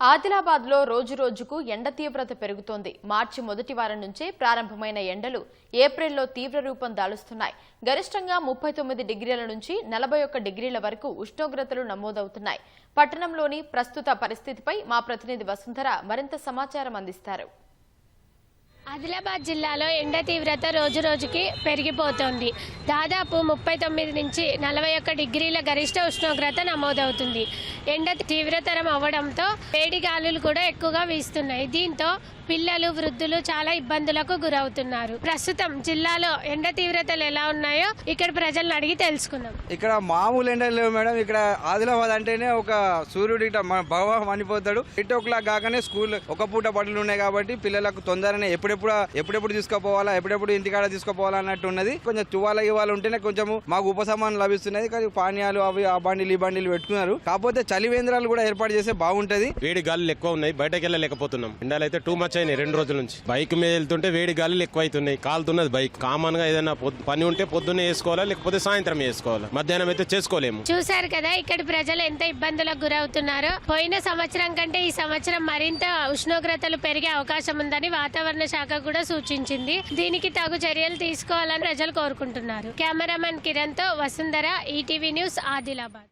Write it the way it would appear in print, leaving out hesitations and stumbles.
ఆదిలాబాద్లో రోజు రోజుకు ఎండ తీవ్రత పెరుగుతోంది. మార్చి మొదటి వారం నుంచే ప్రారంభమైన ఎండలు ఏప్రిల్లో తీవ్ర రూపం దాలుస్తున్నాయి. గరిష్టంగా 39 డిగ్రీల నుంచి 41 డిగ్రీల వరకు ఉష్ణోగ్రతలు నమోదవుతున్నాయి. పట్టణంలోని ప్రస్తుత పరిస్థితిపై మా ప్రతినిధి వసుంధర మరింత సమాచారం అందిస్తారు. ఆదిలాబాద్ జిల్లాలో ఎండ తీవ్రత రోజు రోజుకి పెరిగిపోతోంది. దాదాపు 39 నుంచి 41 డిగ్రీల గరిష్ట ఉష్ణోగ్రత నమోదవుతుంది. ఎండ తీవ్రతరం అవ్వడంతో వేడి గాలులు కూడా ఎక్కువగా వీస్తున్నాయి. దీంతో పిల్లలు, వృద్ధులు చాలా ఇబ్బందులకు గురవుతున్నారు. ప్రస్తుతం జిల్లాలో ఎండ తీవ్రతలు ఎలా ఉన్నాయో ఇక్కడ ప్రజలను అడిగి తెలుసుకుందాం. ఇక్కడ మామూలు ఎండలు లేవు మేడం. ఇక్కడ ఆదిలాబాద్ అంటేనే ఒక సూర్యుడు ఇట బాగా మనిపోతాడు. 8 o'clock కాగానే స్కూల్ ఒక పూట బడులు ఉన్నాయి కాబట్టి పిల్లలకు తొందరనే ఎప్పుడెప్పుడు తీసుకుపోవాలా, ఎప్పుడెప్పుడు ఇంటికాడ తీసుకుపోవాలా అన్నట్టు ఉన్నది. కొంచెం తువాల ఉంటేనే కొంచెం మాకు ఉపశమనం లభిస్తున్నది. కానీ పానీయాలు అవి ఆ బండిలు ఈ బండిలు పెట్టుకున్నారు. కాకపోతే చలివేంద్రాలు కూడా ఏర్పాటు చేస్తే బాగుంటది. వేడి గాలులు ఎక్కువ ఉన్నాయి, బయటకు వెళ్ళలేకపోతున్నాం. ఎండలు అయితే టూ మచ్ అయినాయి 2 రోజుల నుంచి. బైక్ మీద వెళ్తుంటే వేడి గాలులు ఎక్కువ అవుతున్నాయి, కాలుతున్నది బైక్. కామన్ గా ఏదైనా పని ఉంటే పొద్దున్నే వేసుకోవాలా, లేకపోతే సాయంత్రం వేసుకోవాలా, మధ్యాహ్నం అయితే చేసుకోలేము. చూశారు కదా ఇక్కడ ప్రజలు ఎంత ఇబ్బందులకు గురవుతున్నారో. పోయిన సంవత్సరం కంటే ఈ సంవత్సరం మరింత ఉష్ణోగ్రతలు పెరిగే అవకాశం ఉందని వాతావరణ శాఖ కూడా సూచించింది. దీనికి తగు చర్యలు తీసుకోవాలని ప్రజలు కోరుకుంటున్నారు. కెమెరామెన్ కిరణ్ తో వసుంధర, ఈటీవీ న్యూస్, ఆదిలాబాద్.